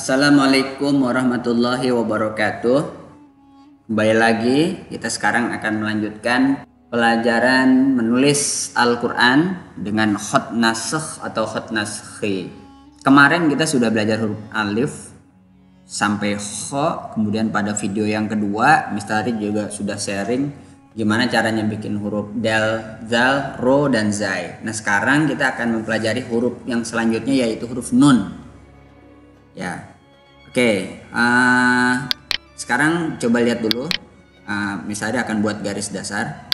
Assalamualaikum warahmatullahi wabarakatuh. Kembali lagi, kita sekarang akan melanjutkan pelajaran menulis Al-Quran dengan khot nasakh atau khot naskhi. Kemarin kita sudah belajar huruf alif sampai kho, kemudian pada video yang kedua Mr. Arif juga sudah sharing gimana caranya bikin huruf dal, zal, ro, dan zai. Nah sekarang kita akan mempelajari huruf yang selanjutnya yaitu huruf nun. Ya, oke. Sekarang coba lihat dulu. Misalnya akan buat garis dasar.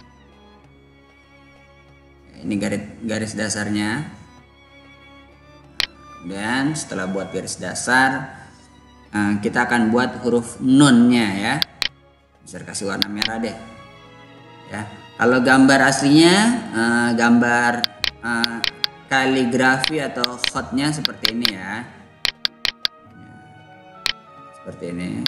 Ini garis dasarnya. Dan setelah buat garis dasar, kita akan buat huruf nunnya ya. Bisa kasih warna merah deh. Ya, kalau gambar aslinya, gambar kaligrafi atau khotnya seperti ini ya. Seperti ini.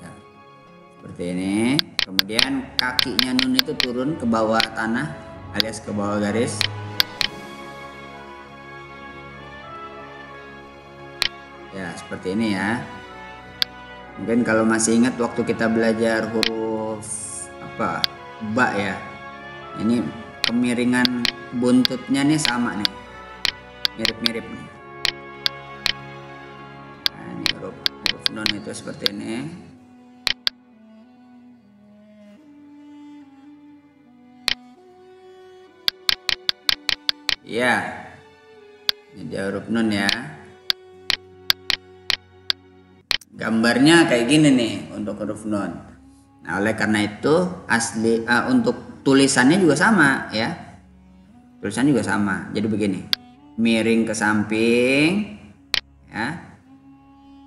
Ya, seperti ini. Kemudian kakinya nun itu turun ke bawah tanah alias ke bawah garis. Ya, seperti ini ya. Mungkin kalau masih ingat waktu kita belajar huruf apa? Ba ya. Ini kemiringan buntutnya nih sama nih. Mirip-mirip nih. Nah, ini huruf nun itu seperti ini. Ya, ini dia huruf nun ya. Gambarnya kayak gini nih untuk huruf nun. Nah, oleh karena itu untuk tulisannya juga sama ya. Tulisannya juga sama. Jadi begini. Miring ke samping ya,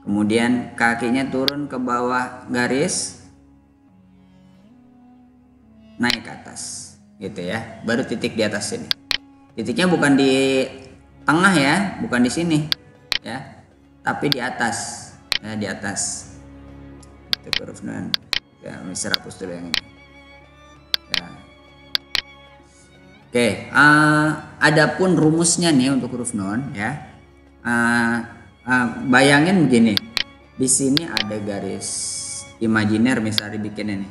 kemudian kakinya turun ke bawah garis, naik ke atas gitu ya, baru titik di atas sini. Titiknya bukan di tengah ya, bukan di sini ya, tapi di atas ya, di atas itu huruf nun ya. Bisa hapus dulu yang ini ya. Oke, adapun rumusnya nih untuk huruf nun ya. Bayangin begini, di sini ada garis imajiner misalnya bikin ini,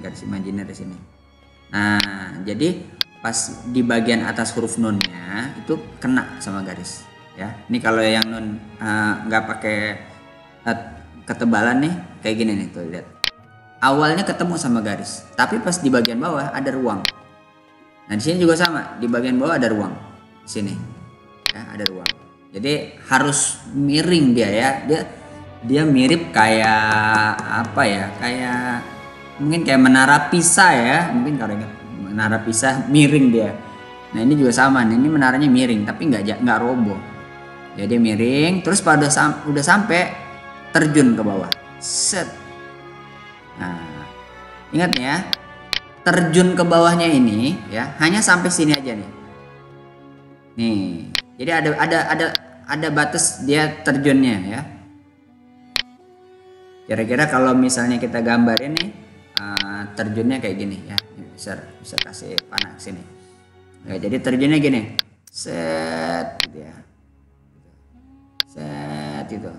garis imajiner di sini. Nah, jadi pas di bagian atas huruf nunnya itu kena sama garis ya. Ini kalau yang nun nggak pakai ketebalan nih, kayak gini nih tuh lihat. Awalnya ketemu sama garis, tapi pas di bagian bawah ada ruang. Nah di sini juga sama, di bagian bawah ada ruang, di sini ya ada ruang. Jadi harus miring dia ya, dia mirip kayak apa ya, kayak mungkin kayak menara Pisa ya, mungkin kalau ingat menara Pisa miring dia. Nah ini juga sama, nih ini menaranya miring tapi nggak roboh. Jadi miring, terus pada udah sampai terjun ke bawah, set. Nah ingat ya. Terjun ke bawahnya ini ya hanya sampai sini aja nih. Nih, jadi ada batas dia terjunnya ya. Kira-kira kalau misalnya kita gambarin nih terjunnya kayak gini ya. Bisa kasih panah sini. Ya, jadi terjunnya gini. Set gitu ya. Set itu.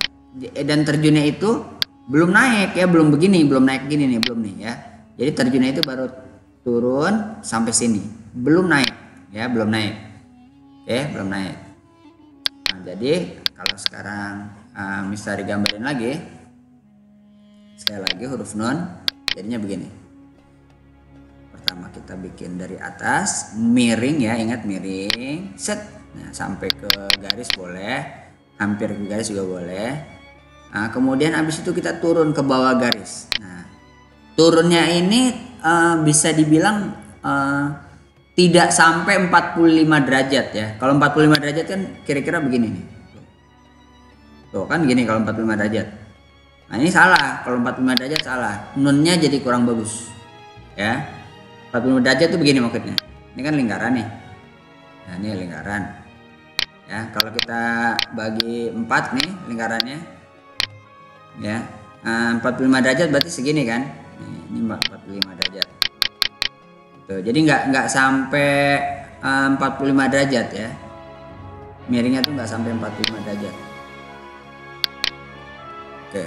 Dan terjunnya itu belum naik ya, belum begini, belum naik gini nih, belum nih ya. Jadi terjunnya itu baru turun sampai sini, belum naik ya, belum naik. Oke, belum naik. Nah, jadi kalau sekarang bisa digambarin lagi, sekali lagi huruf nun jadinya begini. Pertama kita bikin dari atas, miring ya, ingat miring, set. Nah, sampai ke garis boleh, hampir ke garis juga boleh. Nah, kemudian habis itu kita turun ke bawah garis. Nah, turunnya ini bisa dibilang tidak sampai 45 derajat ya. Kalau 45 derajat kan kira-kira begini nih. Tuh kan gini kalau 45 derajat. Nah ini salah, kalau 45 derajat salah. Nunnya jadi kurang bagus ya. 45 derajat itu begini maksudnya. Ini kan lingkaran nih. Nah ini lingkaran ya. Kalau kita bagi 4 nih lingkarannya ya, 45 derajat berarti segini kan. Ini 45 derajat. Tuh, jadi nggak sampai 45 derajat ya. Miringnya tuh nggak sampai 45 derajat. Oke.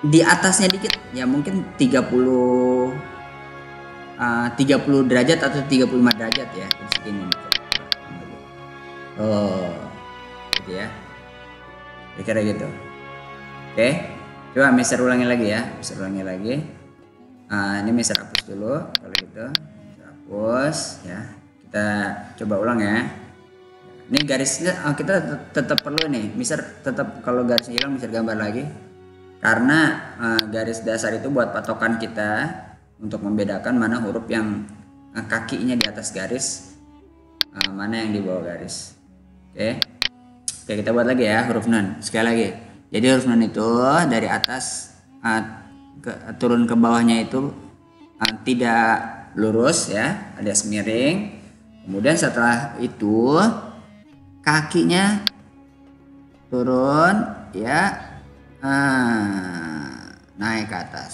Di atasnya dikit ya, mungkin 30 derajat atau 35 derajat ya, segini. Oh, gitu ya. Kira-kira gitu. Oke. Coba Mister ulangi lagi ya. Mister ulangi lagi. Ini Mister hapus dulu kalau gitu. Mister hapus ya. Kita coba ulang ya. Ini garisnya kita tetap perlu nih. Mister tetap kalau garisnya hilang Mister gambar lagi. Karena garis dasar itu buat patokan kita untuk membedakan mana huruf yang kakinya di atas garis, mana yang di bawah garis. Oke. Oke, kita buat lagi ya huruf nun. Sekali lagi. Jadi huruf nun itu dari atas turun ke bawahnya itu tidak lurus ya, alias miring. Kemudian setelah itu kakinya turun ya, naik ke atas.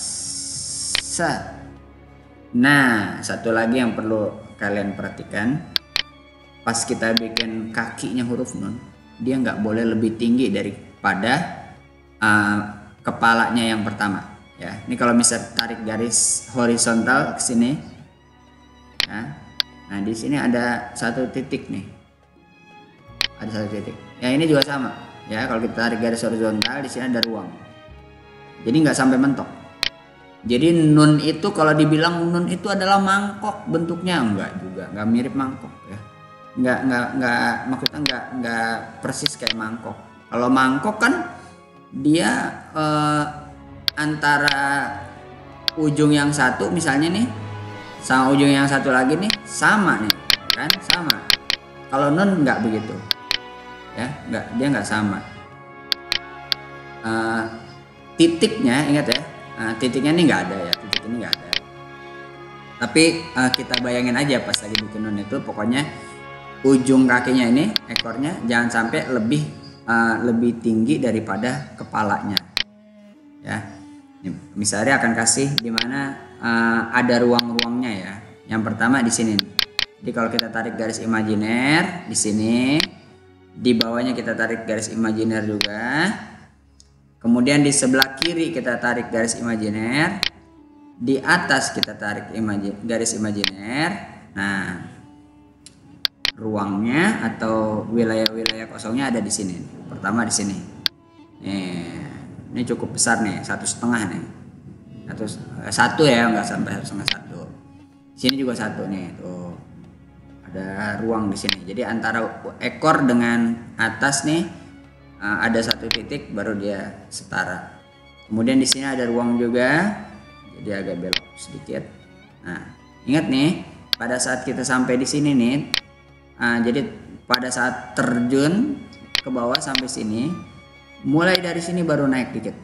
Nah, satu lagi yang perlu kalian perhatikan, pas kita bikin kakinya huruf nun, dia nggak boleh lebih tinggi daripada kepalanya yang pertama ya. Ini kalau misalnya tarik garis horizontal ke sini ya. Nah, di sini ada satu titik nih. Ada satu titik. Ya, ini juga sama ya. Kalau kita tarik garis horizontal, di sini ada ruang. Jadi nggak sampai mentok. Jadi nun itu kalau dibilang nun itu adalah mangkok bentuknya, enggak juga, nggak mirip mangkok ya. Nggak maksudnya nggak persis kayak mangkok. Kalau mangkok kan dia antara ujung yang satu misalnya nih sama ujung yang satu lagi nih sama nih kan, sama. Kalau nun nggak begitu ya, dia nggak sama. Titiknya ingat ya, titiknya ini nggak ada ya, titik ini nggak ada. Tapi kita bayangin aja pas lagi bikin nun itu, pokoknya ujung kakinya ini, ekornya jangan sampai lebih tinggi daripada kepalanya ya. Misalnya akan kasih di mana ada ruang-ruangnya ya. Yang pertama di sini. Jadi kalau kita tarik garis imajiner di sini, di bawahnya kita tarik garis imajiner juga. Kemudian di sebelah kiri kita tarik garis imajiner, di atas kita tarik garis imajiner. Nah, ruangnya atau wilayah-wilayah kosongnya ada di sini. Pertama di sini. Ini cukup besar nih, 1,5 nih. Satu ya, nggak sampai 1,5. Sini juga satu nih, tuh. Ada ruang di sini. Jadi antara ekor dengan atas nih ada satu titik baru dia setara. Kemudian di sini ada ruang juga. Jadi agak belok sedikit. Nah, ingat nih, pada saat kita sampai di sini nih, jadi pada saat terjun ke bawah sampai sini, mulai dari sini baru naik dikit.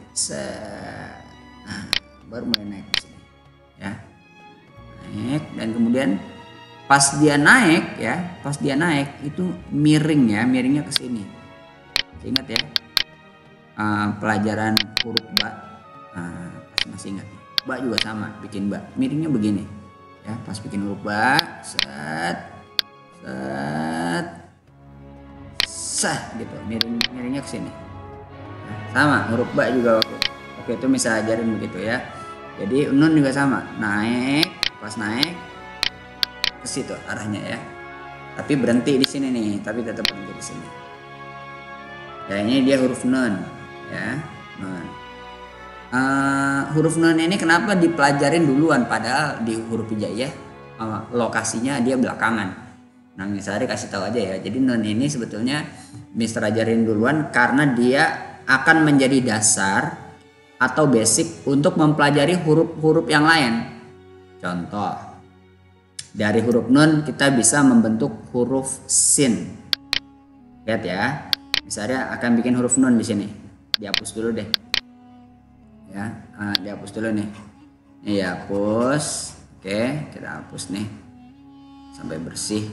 Baru mulai naik ke sini ya. Naik, dan kemudian pas dia naik itu miring ya, miringnya ke sini. Ingat ya, pelajaran huruf ba, pasti masih ingat. Ba juga sama, bikin ba, miringnya begini ya. Pas bikin huruf ba, gitu, miringnya ke sini. Sama huruf ba juga waktu itu bisa ajarin begitu ya. Jadi nun juga sama, naik, pas naik ke situ arahnya ya. Tapi berhenti di sini nih, tapi tetap berhenti di sini. Ya, ini dia huruf nun ya, nun. Huruf nun ini kenapa dipelajarin duluan, padahal di huruf hijaiyah lokasinya dia belakangan. Nah, misalnya kasih tahu aja ya. Jadi nun ini sebetulnya Mister ajarin duluan karena dia akan menjadi dasar atau basic untuk mempelajari huruf-huruf yang lain. Contoh, dari huruf nun kita bisa membentuk huruf sin. Lihat ya, misalnya akan bikin huruf nun di sini. Dihapus dulu deh. Ya, dihapus dulu nih. Ini dihapus. Oke, kita hapus nih sampai bersih.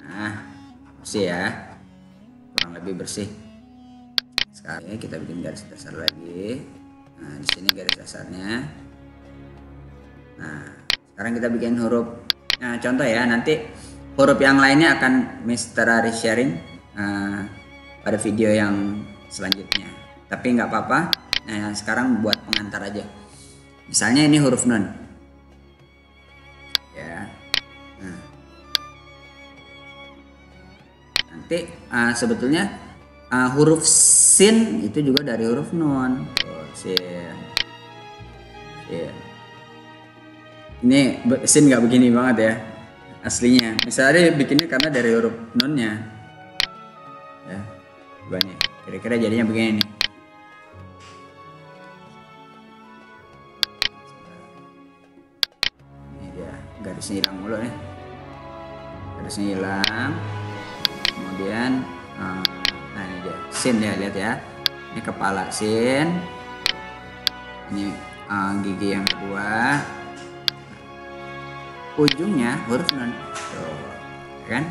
Nah, bersih ya, kurang lebih bersih. Sekarang kita bikin garis dasar lagi. Nah, di sini garis dasarnya. Nah, sekarang kita bikin huruf. Nah, contoh ya, nanti huruf yang lainnya akan Mr. Ari sharing pada video yang selanjutnya. Tapi nggak apa-apa. Nah, sekarang buat pengantar aja. Misalnya ini huruf nun. Ya. Nah. Nanti sebetulnya huruf sin itu juga dari huruf nun. Oh, sin. Sin. Ini sin nggak begini banget ya aslinya. Misalnya bikinnya karena dari huruf nunnya. Ya, coba nih. Kira-kira jadinya begini nih. Ini dia, garisnya hilang mulu nih. Garisnya hilang. Kemudian, nah ini dia, sin ya, lihat ya. Ini kepala sin. Ini gigi yang kedua. Ujungnya huruf nun. Tuh, kan?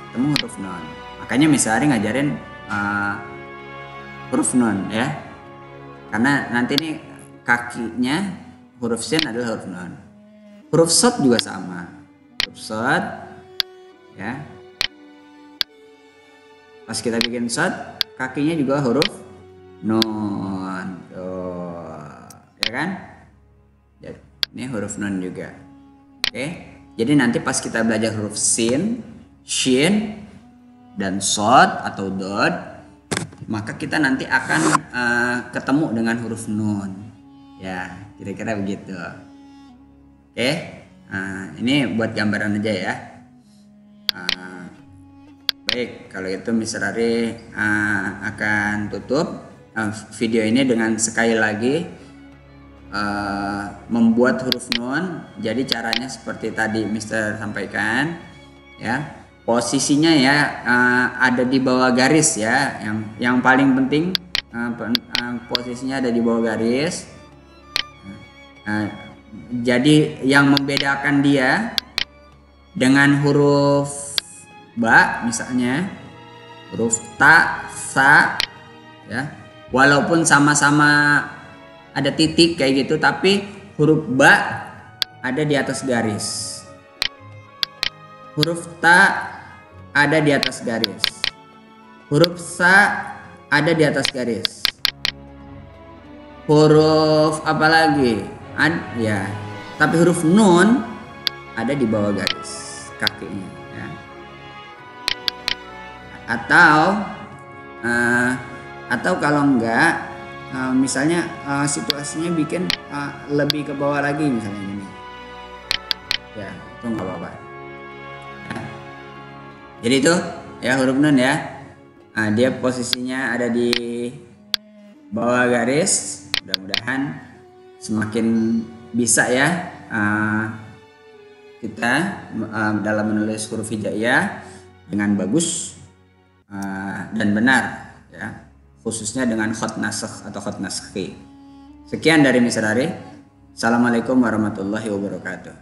Ketemu huruf nun. Makanya misalnya ngajarin huruf nun ya. Karena nanti nih kakinya huruf sin adalah huruf nun. Huruf shad juga sama. Huruf shad ya. Pas kita bikin shad, kakinya juga huruf nun. Tuh, ya kan? Jadi, ini huruf nun juga. Oke, jadi nanti pas kita belajar huruf sin, shin, dan shad atau dod, maka kita nanti akan ketemu dengan huruf nun. Ya, kira-kira begitu. Oke, ini buat gambaran aja ya. Baik, kalau itu Mr. Ari akan tutup video ini dengan sekali lagi membuat huruf nun. Jadi caranya seperti tadi Mister sampaikan ya, posisinya ya ada di bawah garis ya, yang paling penting posisinya ada di bawah garis. Jadi yang membedakan dia dengan huruf ba misalnya huruf ta, sa ya, walaupun sama-sama ada titik kayak gitu, tapi huruf ba ada di atas garis. Huruf ta ada di atas garis. Huruf sa ada di atas garis. Huruf apa lagi? Ya, tapi huruf nun ada di bawah garis kakinya ya. Atau kalau enggak misalnya situasinya bikin lebih ke bawah lagi misalnya ini ya, itu nggak apa-apa ya. Jadi itu ya huruf nun ya, dia posisinya ada di bawah garis. Mudah-mudahan semakin bisa ya kita dalam menulis huruf hijaiyah dengan bagus dan benar ya, khususnya dengan khot nasakh atau khot naskhi. Sekian dari Mr. Ari. Assalamualaikum warahmatullahi wabarakatuh.